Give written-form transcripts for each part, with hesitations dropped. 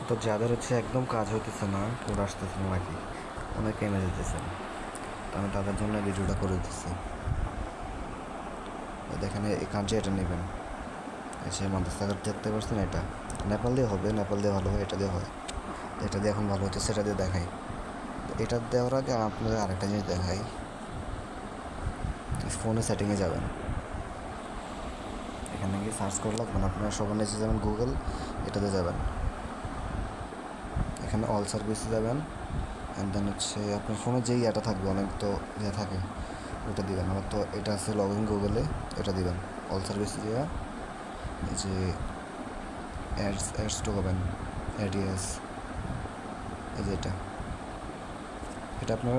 তো যাদের হচ্ছে একদম কাজ হইতেছে না, কোড আসতেছে না নাকি, অনেক এমে যেতেছে, তো আমি তাদের জন্য ভিডিওটা করে দিতেছি। দেখেন এই কাজে এটা নেবেন, এসে মাদ্রাসাঘাট দেখতে পাচ্ছেন, এটা নেপাল দিয়ে হবে, নেপাল দিয়ে ভালো হয়, এটা দিয়ে হয়, এটা দিয়ে এখন ভালো হচ্ছে, সেটা দিয়ে দেখাই। এটা দেওয়ার আগে আপনাদের আরেকটা জিনিস দেখাই, ফোনে সেটিংয়ে যাবেন, এখানে গিয়ে সার্চ করে লাগবেন, আপনারা সবার নিচে যাবেন গুগল, এটাতে যাবেন, এখানে অল সার্ভিসে যাবেন, অ্যান্ড দেন হচ্ছে আপনার ফোনে যেই ইয়েটা থাকবে, অনেক তো ইয়ে থাকে, ওটা দিবেন। আমার তো এটা আছে লগ ইন গুগলে, এটা দিবেন অল সার্ভিস দিয়ে, এই যে অ্যাডস ঢোকাবেন, অ্যাডিয়াস, এই যে এটা আপনারা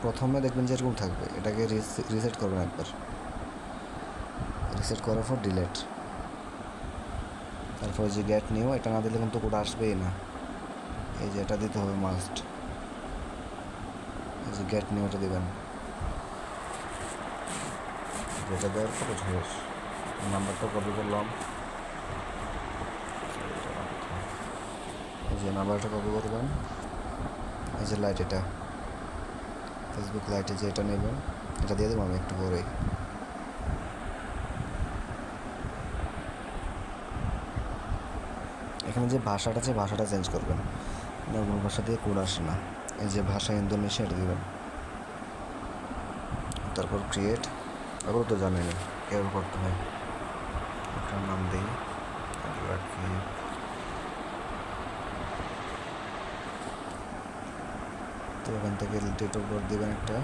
প্রথমে দেখবেন যে এরকম থাকবে, এটাকে রিসেট করবেন একবার, রিসেট করার পর ডিলেট, তারপর যে গেট নিউ, এটা না দিলে কিন্তু কোড আসবেই না, এই যে এটা দিতে হবে মাস্ট, এই যে গেট নিউ এটা দেবেন, যেটা দেওয়ার পরে ঝোস নাম্বারটা কপি করলাম, এই যে নাম্বারটা কপি করবেন, এই যে লাইট, এটা ফেসবুক লাইটে যে এটা নেবেন, এটা দিয়ে দেবো আমি একটু পরেই। এখানে যে ভাষাটা আছে, ভাষাটা চেঞ্জ করবেন, কোনো ভাষা দিয়ে কোড আসে না, এই যে ভাষা ইন্দোনেশিয়া এটা দেবেন, তারপর ক্রিয়েট, এগুলো তো জানেনি কীভাবে করতে হয়, একটা নাম দিই, রাখি, তো এখান থেকে ডেট অফ বার্থ দেবেন একটা,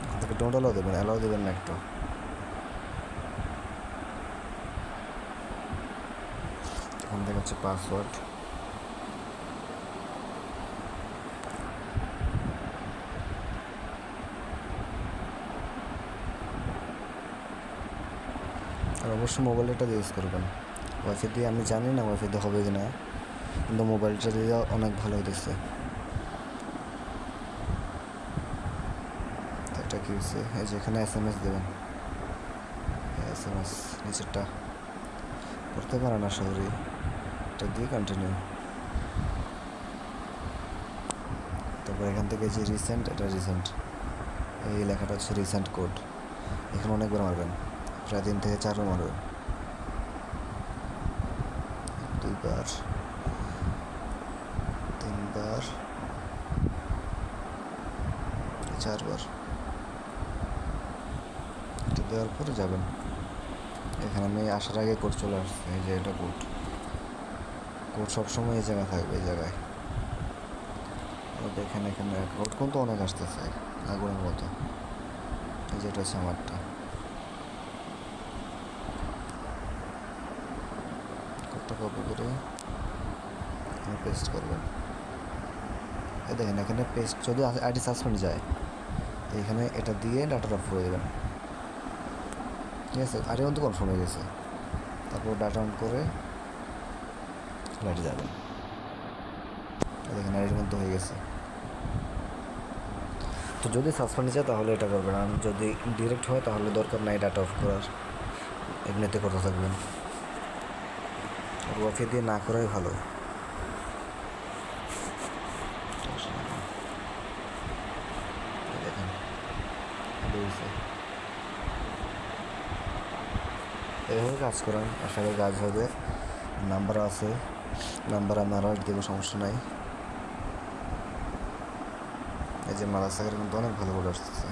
এখান থেকে ডোন্ট অ্যালাউ দেবেন, অ্যালাউ দেবেন না একটু, এখান থেকে হচ্ছে পাসওয়ার্ড, আর অবশ্যই মোবাইলটা ইউজ করবেন, ওয়াইফাই দিয়ে আমি জানি না ওয়াইফাই দিয়ে হবে কি না, কিন্তু মোবাইলটা দিয়ে অনেক ভালো হইতেছে। এটা কি হচ্ছে, এই যে এখানে SMS দেবেন, SMS নিচেরটা করতে পারে না সরি, এটা দিয়ে কন্টিনিউ, তারপর এখান থেকে যে রিসেন্ট, এটা রিসেন্ট, এই লেখাটা হচ্ছে রিসেন্ট কোড, এখানে অনেকবার মারবেন, প্রায় 3 থেকে 4 বার মারবেন, 2 বার 3 বার 4 বার, এটা দেওয়ার পরে যাবেন, এখানে আমি আসার আগে কোড চলে আসছে, এই যে এটা কোড সবসময় এই জায়গায় থাকবে, এই জায়গায় দেখেন, এখানে কোড কিন্তু অনেক আসতেছে আগুনের মতো, এই যে এটা হচ্ছে আমারটা, কোডটা কপি করে পেস্ট করবেন, এই দেখেন এখানে পেস্ট, যদি আইডি সাসপেন্ড যায় এখানে এটা দিয়ে ডাটাটা অফ করে দেবেন, ঠিক আছে, আইডি কিন্তু কনফার্ম হয়ে গেছে, তারপর ডাটা অন করে লাইটে যাবেন, দেখেন আইডির মধ্যে হয়ে গেছে। তো যদি সাসপেন্ড যায় তাহলে এটা করবেন, আর যদি ডিরেক্ট হয় তাহলে দরকার নাই ডাটা অফ করার, এমনিতে করতে থাকবেন, ওয়াইফাই দিয়ে না করাই ভালো। দেখেন এভাবে কাজ করেন, আশা করি কাজ হবে, নাম্বার আছে, নাম্বার আমি আরও দেবো, সমস্যা নাই। এই যে মাদ্রাসাঘাটে কিন্তু অনেক ভালো করে আসতেছে।